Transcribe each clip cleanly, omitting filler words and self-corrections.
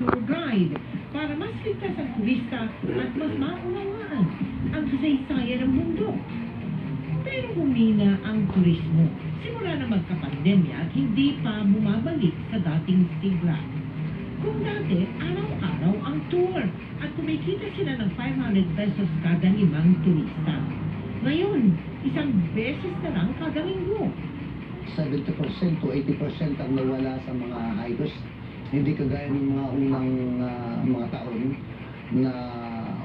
tour guide para mas ligtas ang turista at mas maunawaan ang kasaysayan ng mundo. Pero humina ang turismo simula na magkapandemya at hindi pa bumabalik sa dating sigla. Kung dati, araw-araw ang tour at kumikita sila ng 500 pesos kada 5 turista. Ngayon, isang beses na lang kada linggo. 70% to 80% ang nawala sa mga hikers. Hindi kagaya ng mga unang mga taon na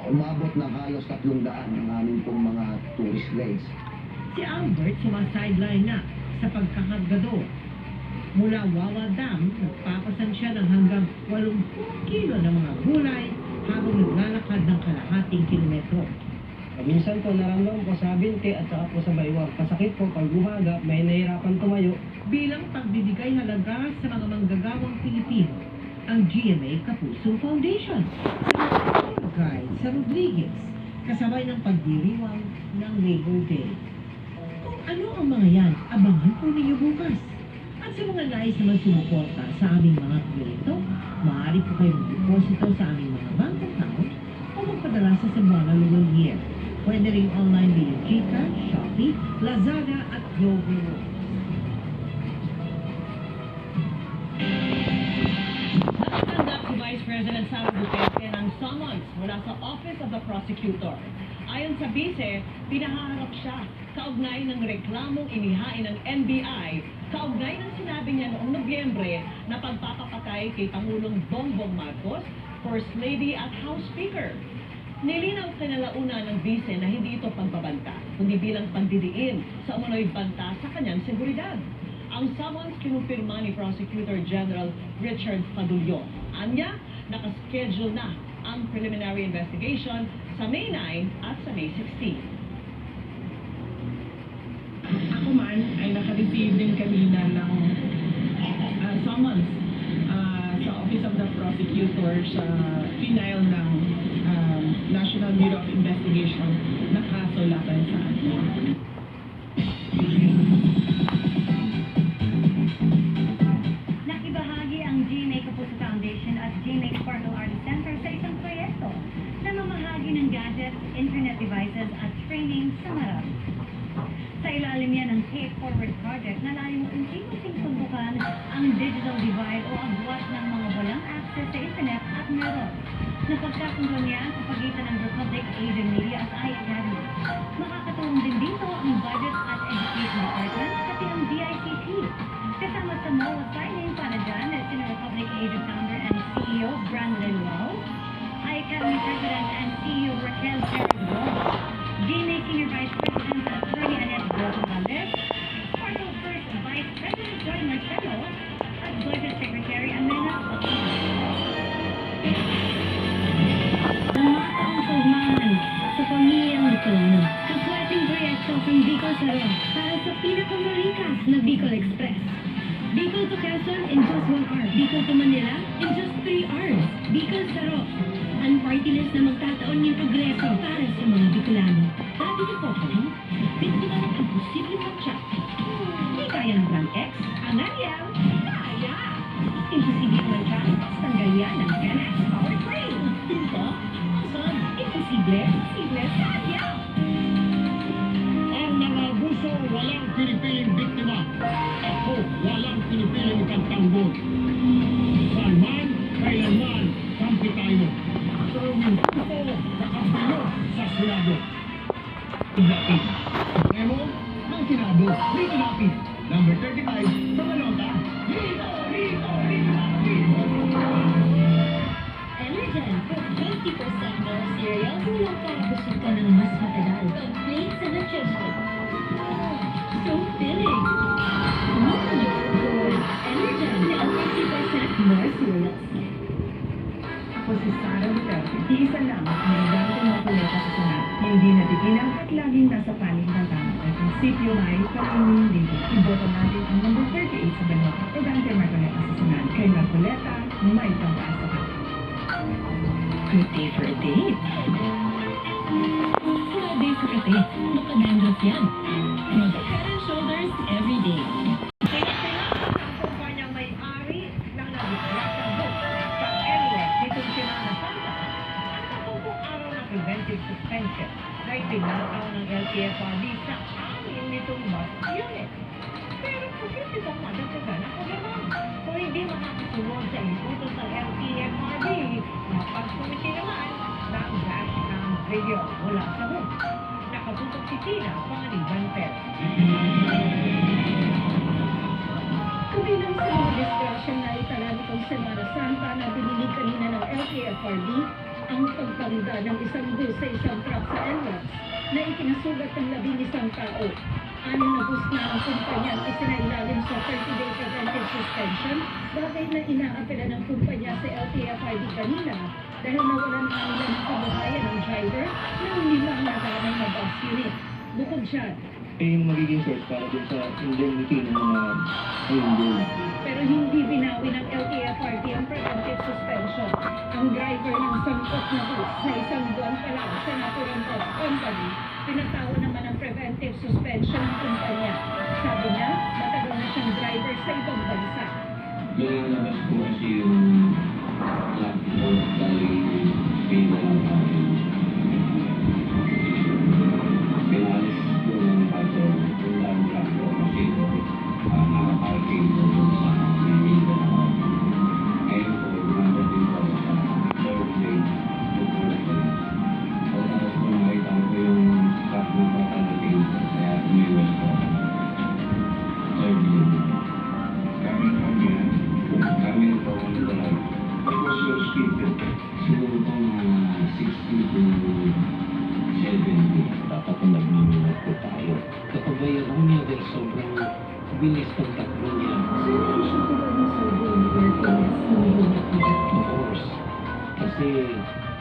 umabot na halos 300 ang aming pong mga tourist guides. Si Albert sumasideline na sa pagkakargador. Mula Wawa Dam, nagpapasan siya ng hanggang 80 kilo ng mga gulay habang naglalakad ng kalahating kilometro. Minsan po naramdaman ko sa binte at saka po sa baywang. Kasakit po pag umaga, may nahirapan tumayo. Bilang pagbibigay halaga sa mga manggagawang Pilipino, ang GMA Kapuso Foundation. Guide sa Rodriguez, kasabay ng pagdiriwang ng Labor Day. Kung ano ang mga yan, abangan po ninyo bukas. At sa mga nais naman sumuporta sa aming mga proyekto, maaari po kayong deposito sa aming mga bank account o magpadala sa Cebuana Luwal Year. Pwede rin online via GCash, Shopee, Lazada at Glovo. Nakatanggap si Vice President Sara Duterte ng summons mula sa Office of the Prosecutor. Ayon sa bise, pinahaharap siya kaugnay ng reklamong inihain ng NBI, kaugnay ng sinabi niya noong Nobyembre na pagpapapatay kay Pangulong Bongbong Marcos, First Lady at House Speaker. Nilinaw kanalauna ng bise na hindi ito pagbabanta, kundi bilang pagdidiin sa umunoy banta sa kanyang seguridad. Ang summons kinumpirma ni Prosecutor General Richard Padullo. Anya, nakaschedule na ang preliminary investigation sa May 9 at sa May 16. Ako man ay naka-receive din kanina ng summons sa Office of the Prosecutor sa final ng National Bureau of Investigation na kaso laban sa atin. Nakibahagi ang GMA Kapuso Foundation at GMA Sparkle Art Center sa isang proyekto na mamahagi ng gadgets, internet devices at training sa Marami. Sa ilalim yan ng Pay It Forward Project na layong unti-unting tumbukan ang digital divide o agwat ng mga walang access sa internet at meron. Napagkakuntuan niya sa pagitan ng Republic Asian Media at iAcademy. Makakatulong din dito ang Budget at Education Department pati ang DICT. Kasama sa MOA signing para dyan na sina Republic Asia founder and CEO Brandon Lau, iAcademy President and CEO Raquel Perez-Gon, GMA Senior Vice President Attorney Annette Gomez, Sparkle First Vice President Joy Marcelo, at Budget Secretary Amena Bautista. Ang pagmamahal sa pamilyang Bicolano. Kapwating proyekto ng Bicol Saro para sa pinakamarikas na Bicol Express. Bicol to Quezon in just 1 hour. Bicol to Manila in just 3 hours. Bicol Saro. Ang party list na magtataon ng progreso para sa mga Bicolano. Dati niyo po kayo, bigyan ng imposibleng matcha. Hindi kaya ng Brand X, ang Ariel, kaya! Imposibleng matcha, tanggal yan ng 10X Power Train. Dito, asan? Imposible, kaya! Ang mga abuso walang pinipiling biktima. Ako walang pinipiling pagtanggol. Saan man, kailanman, kampi tayo. Sa aming puso, nakabilo sa Senado. Ilapit. Memo ng Senado, Rito Lapid. Number 35, sa Manota. Rito! Energen, for 20% more cereal, kulang para busog ka ng mas matagal. Complete sa nutrition. So filling. Energen, now 50% more cereals. Ako si Sara Duterte, isa lang ang nagdante ng kuleta sa Senado. Hindi natitinang at laging nasa panig ng tama. Ang prinsipyo ay pag-inyong dito. Iboto natin ang number 38 sa Banota. E Dante Marcoleta sa Senado. Kay Marcoleta, may pag-asa ka. Good day for a date. Good day for a date. Makadandros yan. Head and shoulders every day. Ang kumpanyang may-ari ng nabigyan sa book sa Emirates suspension na itinataw ng LTFRB sa amin nitong bus unit. Pero posible bang madagdagan ang paglamang? Kung hindi makakasunod sa inutos ng LTFRB, mapagkomite naman ng dashcam video mula sa hook. Nakatutok si Tina Panibanter. Kabilang sa mga discussion na itala nitong Semana Santa na bininig kanina ng LTFRB, ang pagpangda ng isang bus sa isang truck sa NLEX na ikinasugat ng 11 tao. 6 na bus na ang kumpanya ang isinailalim sa 30-day preventive suspension, bagay na inaapela ng kumpanya sa LTFRB kanina dahil nawalan ang nila ng kabuhayan ng driver ng 5 nagamang na bus unit. Bukod siya, yung magiging source para dun sa indemnity ng mga ayun. pero hindi binawi ng LTFRB ang preventive suspension. Ang driver ng sangkot na bus na isang buwan pa lang sa Natural Bus Company, pinatawan naman ang preventive suspension ng kumpanya. Sabi niya, matagal na siyang driver sa ibang bansa. Lumalabas po kasi yung laptop dahil pinalis po ng kaso yung laptop po kasi nakaparking po sa Mindanao. Ngayon po, nandun po sa third day, pagkatapos po nakita ko yung staff ng patalating kaya umiwas po. Third day. Kami po ang dalawa. What was your speed? Siguro po mga 60 to 70. Dapat kung nagmiminat po tayo. Kapag bayaran niya dahil sobrang bilis ng takbo niya. Siya po ba ng sobrang aircraft ng unit niya? Of course. Kasi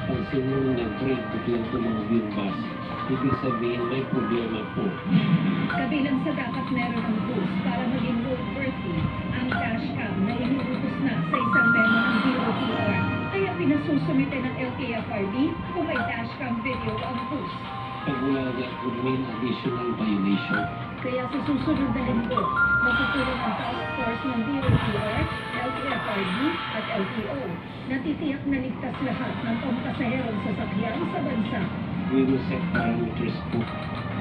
pag sinunod nag-break, biglang tumawag yung bus. Ibig sabihin may problema po. Kabilang sa dapat meron ng bus para maging roadworthy, ang dashcam na iniutos na sa isang memo ng DOTR. Kaya pinasusumite ng LTFRB kung may dashcam video ang bus. Pag wala that would mean additional violation. Kaya sa susunod na linggo, matutulong ang task force ng DOTR, LTFRB at LTO na titiyak na ligtas lahat ng pampasaherong sasakyan sa bansa. We will set parameters po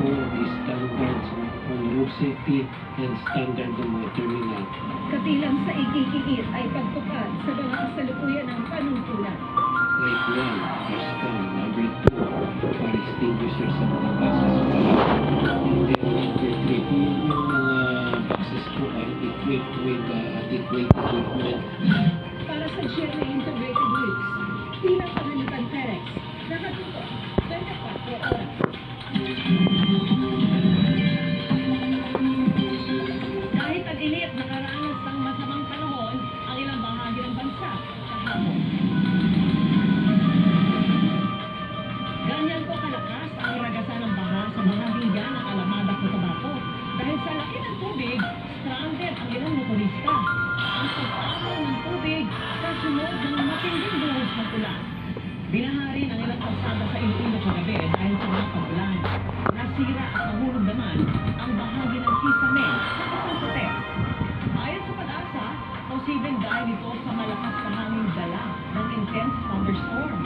for the standards on road safety and standard ng mga terminal. Kabilang sa ikikiit ay pagtupad sa mga kasalukuyan ng panuntunan. Like 1, dashcam. Number 2, fire extinguisher sa mga buses pa. And then number 3, yung mga buses po ay equipped with adequate equipment. Para sa GMA Integrated Routes, Tina Panibanter, nakatutok 24 oras. Kahit tag-init, nakaranas ng masamang panahon ang ilang bahagi ng bansa kahapon. Ganyan po kalakas ang ragasan ng baha sa bahaging yan ng Alamada, Cotabato. Dahil sa laki ng tubig, stranded ang ilang motorista. Ang pagtapon ng tubig kasunod ng matinding buhos ng ulan. Binahari ang ilang kalsada sa Iloilo kagabi dahil sa mga pag-ulan. Nasira at nahulog naman ang bahagi ng Kisame sa Kasasote. Ayon sa Pag-asa, posibleng dahil ito sa malakas na hangin dala ng intense thunderstorm.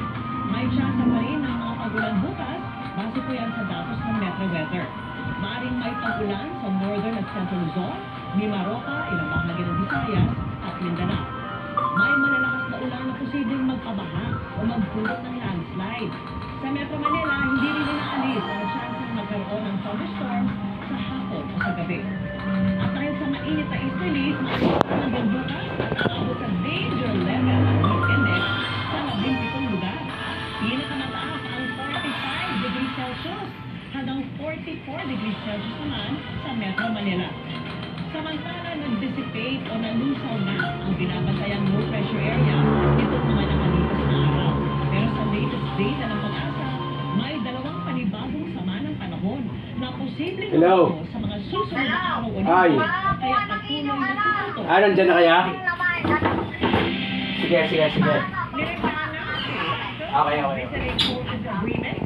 May tsansa pa rin ng mga pag-ulan bukas, base po yan sa datos ng Metro Weather. Maaring may pag-ulan sa Northern at Central Luzon, Mimaropa, ilang bahagi ng Visayas at Mindanao. May malalakas na ulan na posibleng magpabaha o magpulot ng landslide. Sa Metro Manila, hindi rin inaalis ang chansang magkaroon ng thunderstorm sa hapon o sa gabi. At dahil sa mainit na east release, maasahan hanggang bukas at aabot sa danger level ng heat index sa 17 lugar. Pinakamataas ang 45 degrees Celsius hanggang 44 degrees Celsius naman sa Metro Manila. Samantala, nag-dissipate o nalusaw na ang binabantayang low pressure area nitong mga nakalipas na araw. Pero sa latest data ng Pag-asa, may 2 panibagong sama ng panahon na posibleng umabot sa mga susunod na araw o Ay. linggo. Kaya patuloy na tututo. Nandyan na kaya? Sige. Nirepahan na kasi Okay. Reserve Purchase Agreement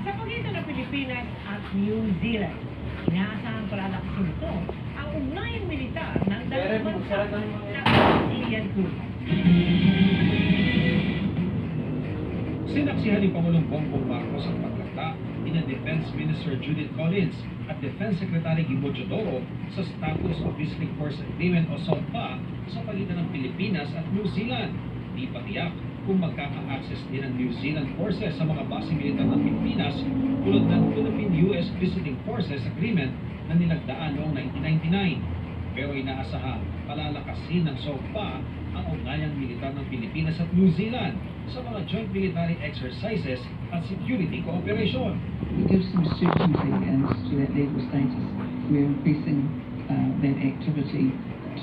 sa pagitan ng Pilipinas at New Zealand. Inaasahan pala na kasi nito ang ugnayang militar ng dalawang bansa na Australian Group. Sinaksihan ni Pangulong Bongbong Marcos ang paglata ni Defense Minister Judith Collins at Defense Secretary Guimo Teodoro sa Status of Visiting Force Agreement o SOFA sa pagitan ng Pilipinas at New Zealand. Di patiyak kung magkaka-access din ng New Zealand forces sa mga base militar ng Pilipinas tulad ng Philippine-US Visiting Forces Agreement na nilagdaan noong 1999. Pero inaasahan palalakasin ng SOFA ang ugnayang militar ng Pilipinas at New Zealand sa mga joint military exercises at security cooperation. It gives some certainty as to that legal status. We're increasing that activity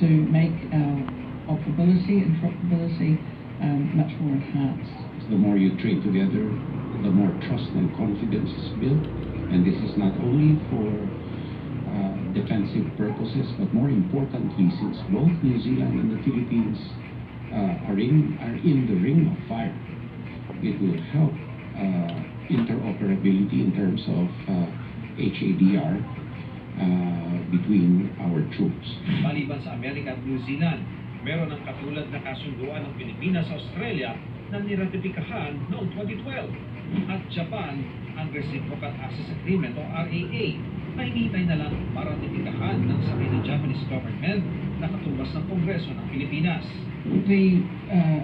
to make our operability and interoperability much more enhanced. The more you trade together, the more trust and confidence is built. And this is not only for defensive purposes, but more importantly, since both New Zealand and the Philippines are in the ring of fire, it will help interoperability in terms of HADR between our troops. Maliban sa Amerika at New Zealand, meron ng katulad na kasunduan ng Pilipinas sa Australia na niratipikahan noong 2012. At Japan, ang Reciprocal Access Agreement o RAA, na hinihintay na lang maratipikahan ng sakay ng Japanese government na katumbas ng Kongreso ng Pilipinas. The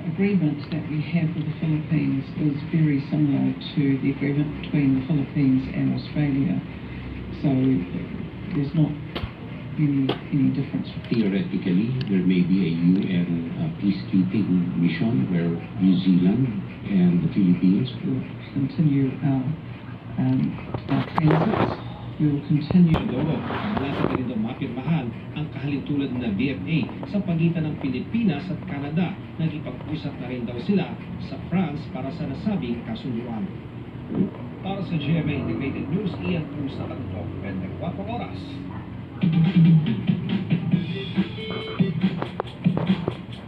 agreement that we have with the Philippines is very similar to the agreement between the Philippines and Australia. So there's not any difference. Theoretically, there may be a UN peacekeeping mission where New Zealand and the Philippines We'll continue our transits. We will continue. Teodoro, malapit na rin daw mapirmahan ang kahalintulad na VFA sa pagitan ng Pilipinas at Canada. Nagipag-usap na rin daw sila sa France para sa nasabing kasunduan. Para sa GMA Integrated News, Ian Cruz na Tatlong 24 oras.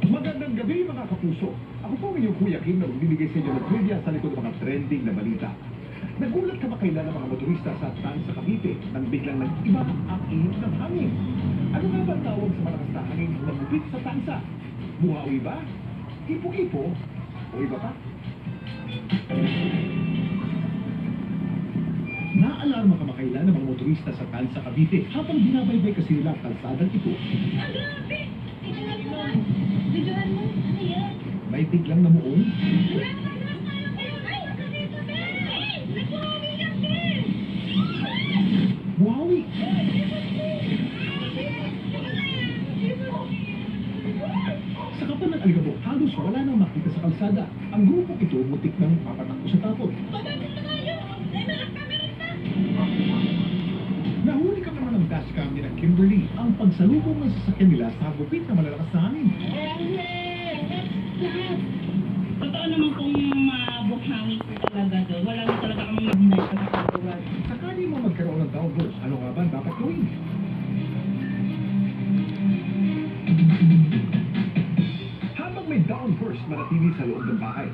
Magandang gabi mga kapuso. Ako po ang inyong Kuya Kim na magbibigay sa inyo ng trivia sa likod ng mga trending na balita. Nagulat ka ba kailan ng mga motorista sa Tansa, Cavite nang biglang nag-iba ang ihip ng hangin? Ano nga ba ang tawag sa malakas na hangin na bubit sa Tansa? Buhawi ba? Ipo-ipo? O iba pa? Naalarma ka ba kailan ng mga motorista sa Tansa, Cavite habang binabaybay kasi nila ang kalsadang ito? Ang grabe! Videohan mo! Videohan mo! Ano yan? May biglang namuong buhawi. Sa kapan ng Aligabo, halos wala nang makita sa kalsada. Ang grupong ito mutik nang papatakbo sa tapon. Nahuli ka naman ng dashcam ni Kimberly ang pagsalubong ng sasakyan nila sa gupit na malalakas na hangin. Totoo naman kung mabuhangin ko talaga doon. Wala na talaga kami mahinay sa kapaturan. Sakali mo magkaroon ng downburst, ano nga ba ang dapat gawin? Habang may downburst, manatili sa loob ng bahay.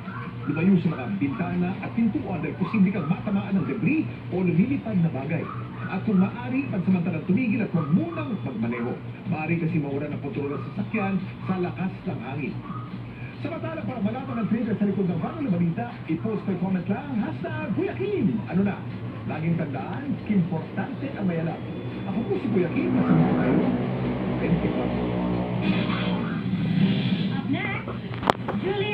Lumayo sa mga bintana at pintuan dahil posible kang matamaan ng debris o lumilipad na bagay. At kung maaari, pansamantalang tumigil at huwag munang magmaneho. Maaari kasi mawala ng kontrol ng sasakyan sa lakas ng hangin. Samantala, para malaman ng trailer sa likod ng viral na balita, i-post or comment lang, #Kuya Kim. Ano na? Laging tandaan, importante ang may alam. Ako po si Kuya Kim, kasama tayo. 24. Up next, Julie